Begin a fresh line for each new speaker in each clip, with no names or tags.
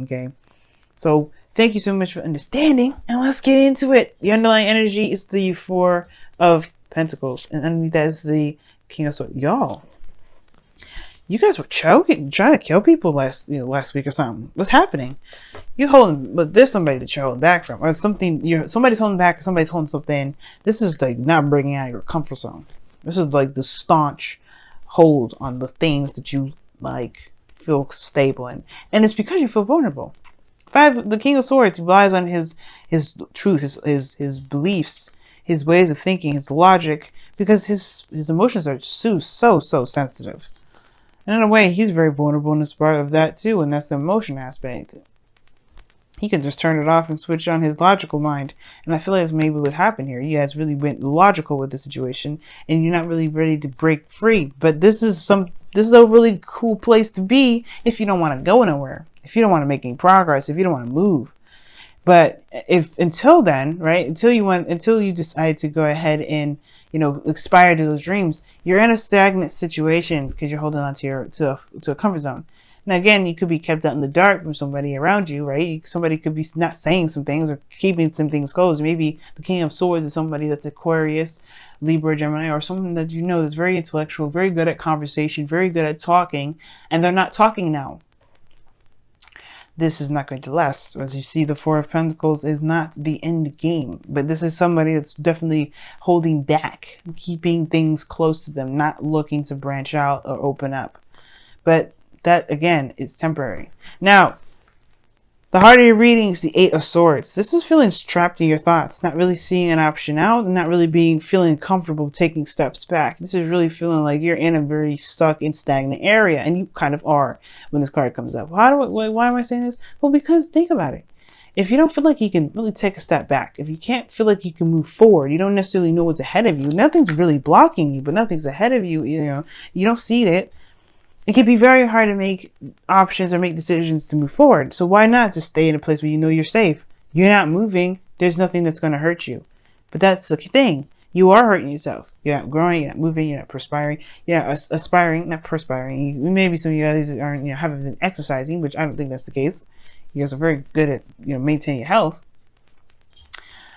Okay, so thank you so much for understanding, and let's get into it. The underlying energy is the Four of Pentacles, and underneath that is the King of Swords. Y'all, you guys were choking, trying to kill people last week or something. What's happening? You holding, but there's somebody that you're holding back from, or something. Somebody's holding back, or somebody's holding something. This is like not breaking out of your comfort zone. This is like the staunch hold on the things that you like feel stable in, and it's because you feel vulnerable. The King of Swords relies on his truth, his beliefs, his ways of thinking, his logic, because his emotions are so sensitive. And in a way, he's very vulnerable in this part of that too, and that's the emotion aspect. He can just turn it off and switch on his logical mind. And I feel like that's maybe what happened here. You guys really went logical with the situation, and you're not really ready to break free. But this is a really cool place to be if you don't want to go nowhere, if you don't want to make any progress, if you don't want to move. But if until then, right, until you decide to go ahead and aspire to those dreams, you're in a stagnant situation because you're holding on to a comfort zone. Now, again, you could be kept out in the dark from somebody around you, right? Somebody could be not saying some things or keeping some things closed. Maybe the King of Swords is somebody that's Aquarius, Libra, Gemini, or someone that you know that's very intellectual, very good at conversation, very good at talking, and they're not talking now. This is not going to last. As you see, the Four of Pentacles is not the end game, but this is somebody that's definitely holding back, keeping things close to them, not looking to branch out or open up. But that, again, is temporary. Now, the heart of your reading is the Eight of Swords. This is feeling trapped in your thoughts, not really seeing an option out, and not really feeling comfortable taking steps back. This is really feeling like you're in a very stuck and stagnant area, and you kind of are when this card comes up. Why am I saying this? Well, because think about it. If you don't feel like you can really take a step back, if you can't feel like you can move forward, you don't necessarily know what's ahead of you. Nothing's really blocking you, but nothing's ahead of you. You don't see it. It can be very hard to make options or make decisions to move forward. So why not just stay in a place where you know you're safe? You're not moving. There's nothing that's going to hurt you. But that's the thing. You are hurting yourself. You're not growing. You're not moving. You're not perspiring. You're not aspiring, not perspiring. Maybe some of you guys aren't, haven't been exercising, which I don't think that's the case. You guys are very good at, maintaining your health.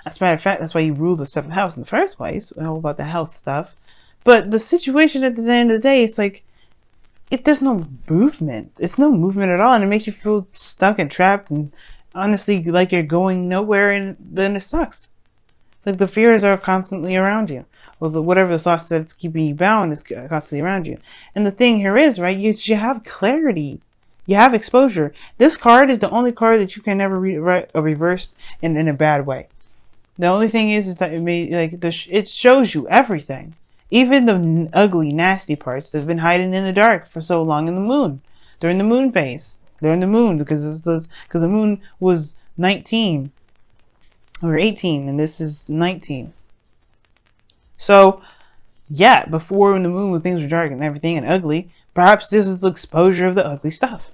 As a matter of fact, that's why you rule the 7th house in the first place. All about the health stuff. But the situation at the end of the day, it's like, there's no movement. It's no movement at all, and it makes you feel stuck and trapped, and honestly, like you're going nowhere, and then it sucks. Like the fears are constantly around you, or whatever the thoughts that's keeping you bound is constantly around you. And the thing here is, right, you have clarity, you have exposure. This card is the only card that you can never reverse in a bad way. The only thing is that it shows you everything. Even the ugly, nasty parts that's been hiding in the dark for so long in the moon. During the moon phase. During the moon, because the moon was 19 or 18, and this is 19. So, yeah, before when the moon, when things were dark and everything and ugly, perhaps this is the exposure of the ugly stuff.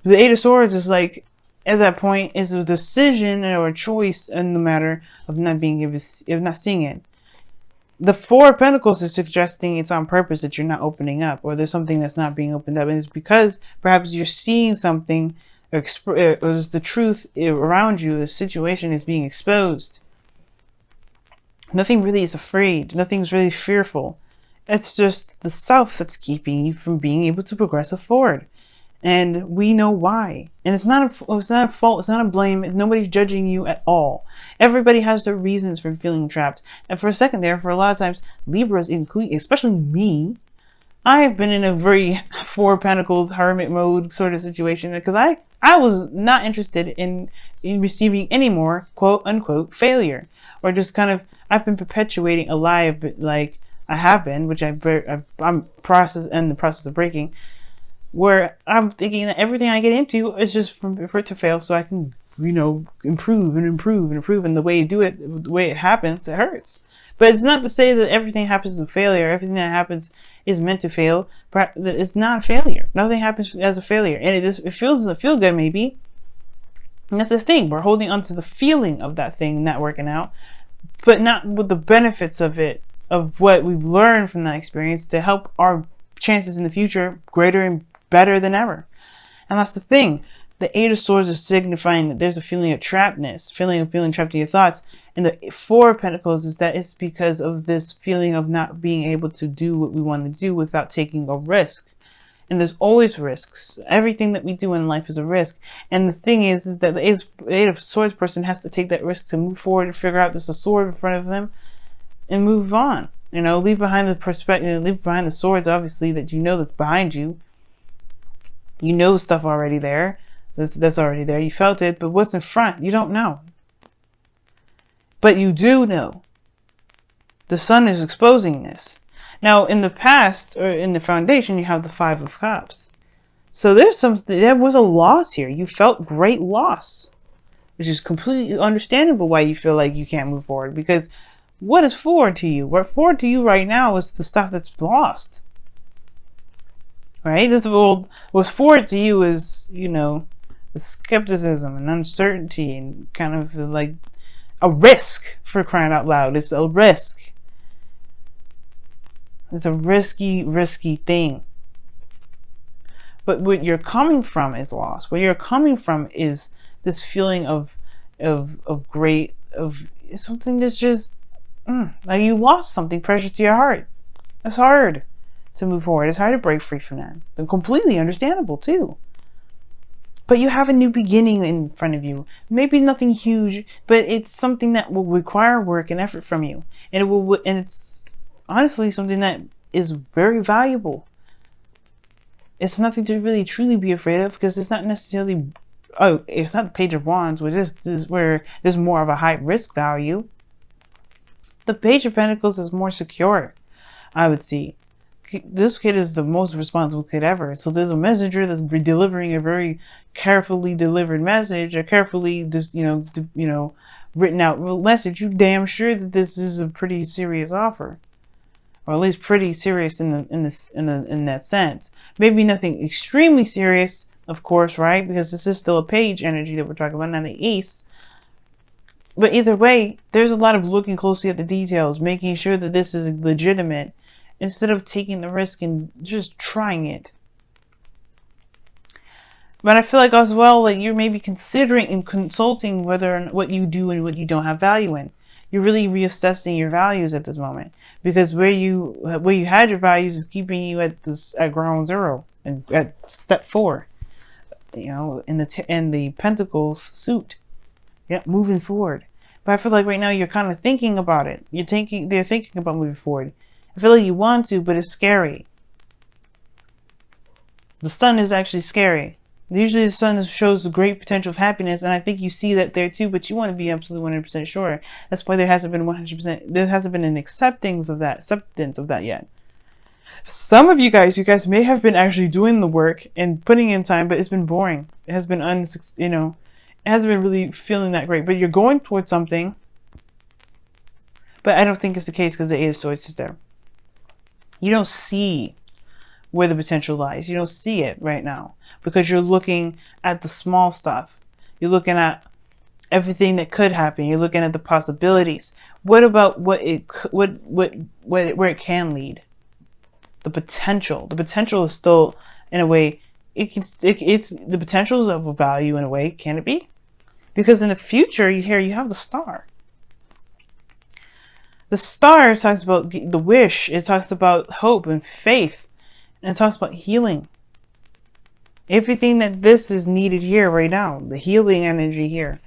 The Eight of Swords is like, at that point, is a decision or a choice in the matter of not seeing it. The Four of Pentacles is suggesting it's on purpose that you're not opening up, or there's something that's not being opened up, and it's because perhaps you're seeing something, or the truth around you, the situation is being exposed. Nothing really is afraid. Nothing's really fearful. It's just the self that's keeping you from being able to progress forward. And we know why. And it's not a fault. It's not a blame. Nobody's judging you at all. Everybody has their reasons for feeling trapped. And for a second there, for a lot of times, Libras, including, especially me, I have been in a very Four of Pentacles hermit mode sort of situation because I was not interested in receiving any more quote unquote failure, or just kind of, I've been perpetuating a lie like I have been, which I'm in the process of breaking, where I'm thinking that everything I get into is just for it to fail so I can, improve and improve and improve. And the way you do it, the way it happens, it hurts. But it's not to say that everything happens as a failure. Everything that happens is meant to fail. It's not a failure. Nothing happens as a failure. And it doesn't feel good, maybe. And that's the thing. We're holding on to the feeling of that thing not working out, but not with the benefits of it, of what we've learned from that experience to help our chances in the future greater and better than ever. And that's the thing. The Eight of Swords is signifying that there's a feeling of trappedness, feeling trapped in your thoughts. And the Four of Pentacles is that it's because of this feeling of not being able to do what we want to do without taking a risk. And there's always risks. Everything that we do in life is a risk. And the thing is that the Eight of Swords person has to take that risk to move forward and figure out there's a sword in front of them and move on. You know, leave behind the perspective, leave behind the swords, obviously, that you know that's behind you. You know stuff already there. That's already there. You felt it, but what's in front? You don't know. But you do know. The sun is exposing this. Now, in the past, or in the foundation, you have the Five of Cups. So there was a loss here. You felt great loss, which is completely understandable why you feel like you can't move forward. Because what is forward to you? What forward to you right now is the stuff that's lost. Right? What's forward to you is, you know, the skepticism and uncertainty and kind of like a risk, for crying out loud. It's a risk. It's a risky thing. But what you're coming from is loss. Where you're coming from is this feeling of something that's just like you lost something precious to your heart. It's hard to move forward. It's hard to break free from that. They're completely understandable too. But you have a new beginning in front of you. Maybe nothing huge, but it's something that will require work and effort from you. And it's honestly something that is very valuable. It's nothing to really truly be afraid of, because it's not necessarily, it's not the Page of Wands, where there's more of a high risk value. The Page of Pentacles is more secure, I would see. This kid is the most responsible kid ever. So there's a messenger that's delivering a very carefully delivered message, a carefully written out message. You damn sure that this is a pretty serious offer, or at least pretty serious in that sense. Maybe nothing extremely serious, of course, right? Because this is still a page energy that we're talking about, not an ace. But either way, there's a lot of looking closely at the details, making sure that this is legitimate, instead of taking the risk and just trying it. But I feel like as well, like you're maybe considering and consulting whether and what you do and what you don't have value in. You're really reassessing your values at this moment, because where you had your values is keeping you at ground zero and at step 4. You know, in the Pentacles suit. Yeah, moving forward. But I feel like right now you're kind of thinking about it. They're thinking about moving forward. I feel like you want to, but it's scary. The sun is actually scary. Usually the sun shows the great potential of happiness, and I think you see that there too, but you want to be absolutely 100% sure. That's why there hasn't been 100%, there hasn't been an acceptance of that yet. Some of you guys may have been actually doing the work and putting in time, but it's been boring. It has been it hasn't been really feeling that great, but you're going towards something. But I don't think it's the case, because the Eight of Swords is there. You don't see where the potential lies. You don't see it right now, because you're looking at the small stuff. You're looking at everything that could happen. You're looking at the possibilities. What about where it can lead? The potential. The potential is still, in a way, it's the potential of a value in a way. Can it be? Because in the future, you have the Star. The Star talks about the wish. It talks about hope and faith. And it talks about healing. Everything that this is needed here right now. The healing energy here.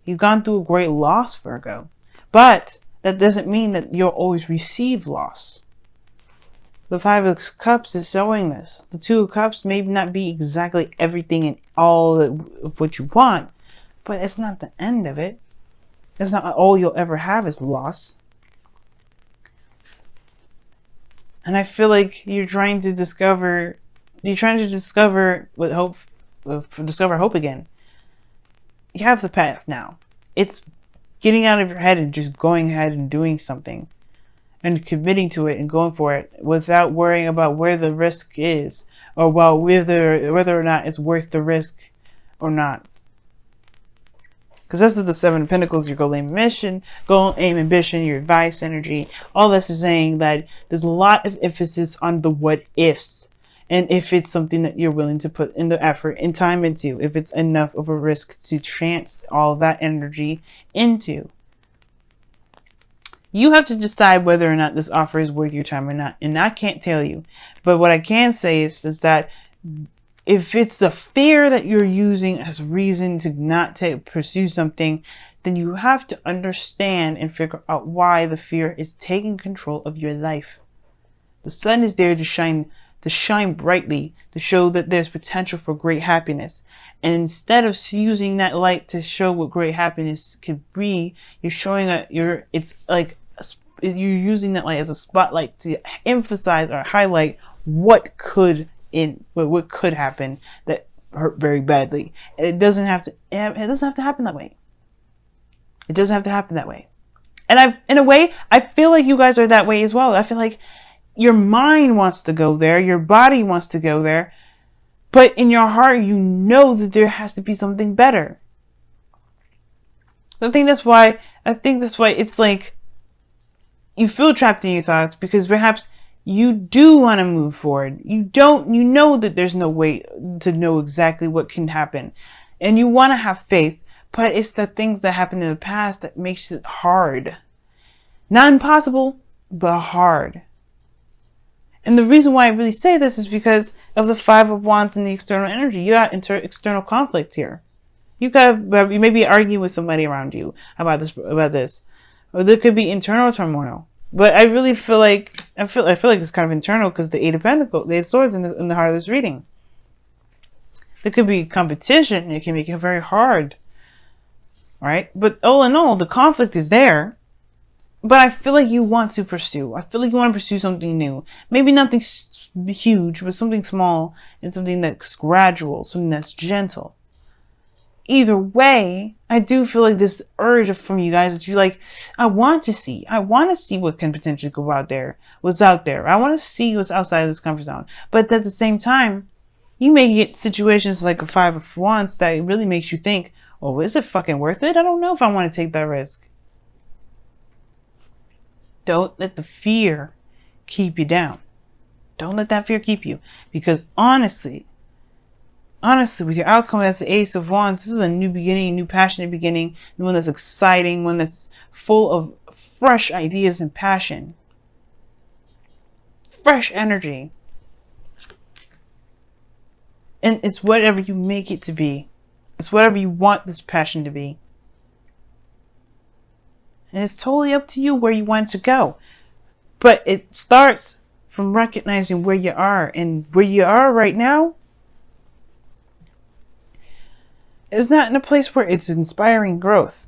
You've gone through a great loss, Virgo. But that doesn't mean that you'll always receive loss. The Five of Cups is showing this. The Two of Cups may not be exactly everything and all of what you want. But it's not the end of it. It's not all you'll ever have is loss. And I feel like you're trying to discover what hope, discover hope again. You have the path now. It's getting out of your head and just going ahead and doing something, and committing to it and going for it without worrying about where the risk is, or about whether or not it's worth the risk or not. Because this is the Seven of Pentacles, your goal, aim, ambition, your advice energy. All this is saying that there's a lot of emphasis on the what ifs. And if it's something that you're willing to put in the effort and time into, if it's enough of a risk to trance all of that energy into. You have to decide whether or not this offer is worth your time or not. And I can't tell you. But what I can say is that if it's the fear that you're using as reason to not pursue something, then you have to understand and figure out why the fear is taking control of your life. The sun is there to shine brightly, to show that there's potential for great happiness. And instead of using that light to show what great happiness could be, you're showing you're using that light as a spotlight to emphasize or highlight what could happen that hurt very badly. And it doesn't have to happen that way. It doesn't have to happen that way. And in a way, I feel like you guys are that way as well. I feel like your mind wants to go there, your body wants to go there, but in your heart, you know that there has to be something better. I think that's why it's like you feel trapped in your thoughts, because perhaps you do want to move forward. You know that there's no way to know exactly what can happen, and you want to have faith, but it's the things that happened in the past that makes it hard. Not impossible, but hard. And the reason why I really say this is because of the Five of Wands and the external energy. You got external conflict here. You may be arguing with somebody around you about this, or there could be internal turmoil. But I really feel like it's kind of internal, because the Eight of Pentacles, the Eight of Swords in the heart of this reading. There could be competition. It can make it very hard. All right, but all in all, the conflict is there. But I feel like you want to pursue. I feel like you want to pursue something new. Maybe nothing huge, but something small and something that's gradual, something that's gentle. Either way, I do feel like this urge from you guys that you like, I want to see what can potentially go out there, what's out there. I want to see what's outside of this comfort zone. But at the same time, you may get situations like a Five of Wands that really makes you think, oh, is it fucking worth it? I don't know if I want to take that risk. Don't let the fear keep you down. Don't let that fear keep you. Because honestly, with your outcome as the Ace of Wands, this is a new beginning, a new passionate beginning, one that's exciting, one that's full of fresh ideas and passion. Fresh energy. And it's whatever you make it to be. It's whatever you want this passion to be. And it's totally up to you where you want to go. But it starts from recognizing where you are. And where you are right now is not in a place where it's inspiring growth.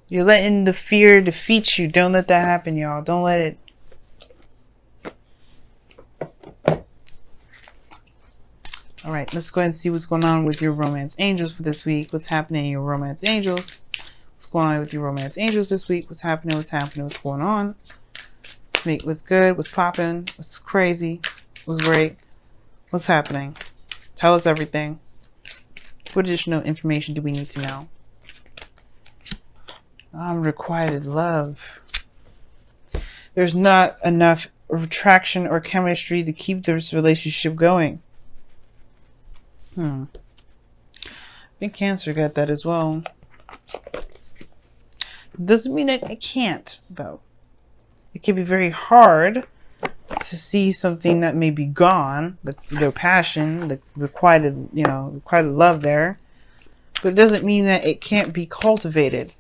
You're letting the fear defeat you. Don't let that happen, y'all. Don't let it. All right, let's go ahead and see what's going on with your romance angels for this week. What's happening in your romance angels? What's going on with your romance angels this week? What's happening? What's going on? What's good? What's popping? What's crazy? What's great? What's happening? Tell us everything. What additional information do we need to know? Unrequited love. There's not enough attraction or chemistry to keep this relationship going. I think Cancer got that as well. Doesn't mean that it can't, though. It can be very hard to see something that may be gone, their passion, the requited love there, but it doesn't mean that it can't be cultivated.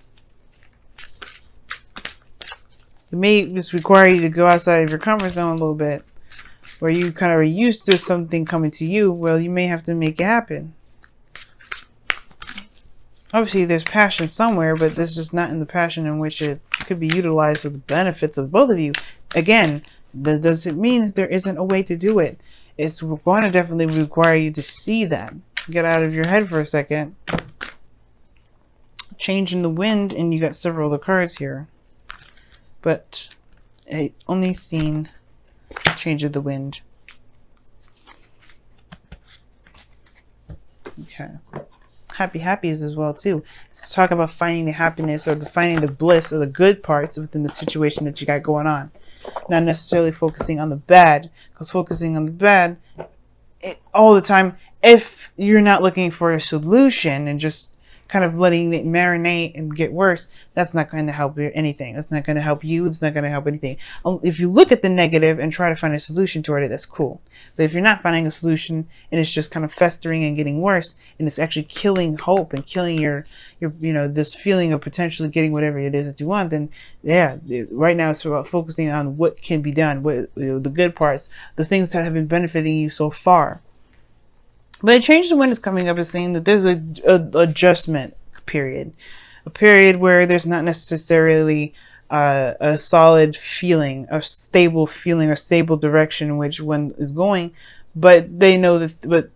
It may just require you to go outside of your comfort zone a little bit, where you kind of are used to something coming to you. Well, you may have to make it happen. Obviously, there's passion somewhere, but this is not in the passion in which it could be utilized for the benefits of both of you. Again, that doesn't mean that there isn't a way to do it. It's going to definitely require you to see that. Get out of your head for a second. Change in the wind, and you got several of the cards here. But I only seen change of the wind. Okay. Happy is as well too. Let's talk about finding the happiness or finding the bliss or the good parts within the situation that you got going on. not necessarily focusing on the bad, because focusing on the bad all the time, if you're not looking for a solution and just kind of letting it marinate and get worse, that's not going to help you anything. That's not going to help you. It's not going to help anything. If you look at the negative and try to find a solution toward it, that's cool. But if you're not finding a solution and it's just kind of festering and getting worse, and it's actually killing hope and killing your this feeling of potentially getting whatever it is that you want, then yeah, right now it's about focusing on what can be done, what the good parts, the things that have been benefiting you so far. But a change in wind is coming up is saying that there's a adjustment period, a period where there's not necessarily a solid feeling, a stable feeling, a stable direction in which one is going, but they know that,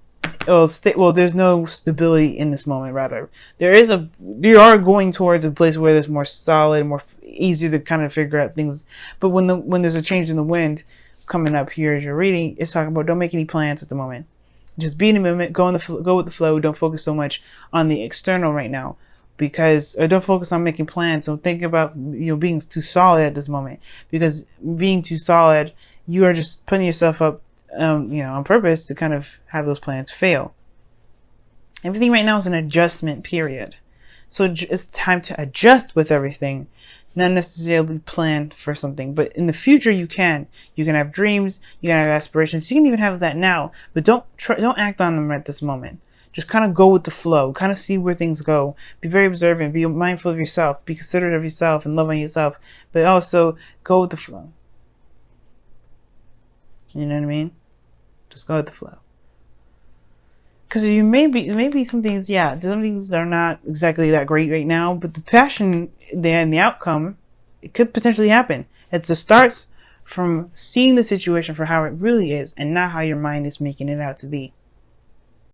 there's no stability in this moment. Rather, you are going towards a place where there's more solid, more easy to kind of figure out things. But when there's a change in the wind coming up here as you're reading, it's talking about don't make any plans at the moment. Just be in the moment, go with the flow. Don't focus so much on the external right now, because don't focus on making plans. So think about being too solid at this moment, because being too solid, you are just putting yourself up, on purpose to kind of have those plans fail. Everything right now is an adjustment period, so it's time to adjust with everything. Not necessarily plan for something, but in the future you can have dreams, you can have aspirations, you can even have that now, but don't act on them at this moment. Just kind of go with the flow, kind of see where things go, be very observant, be mindful of yourself, be considerate of yourself and love on yourself, but also go with the flow. You know what I mean? Just go with the flow. Because maybe some things are not exactly that great right now, but the passion and the outcome, it could potentially happen. It just starts from seeing the situation for how it really is and not how your mind is making it out to be.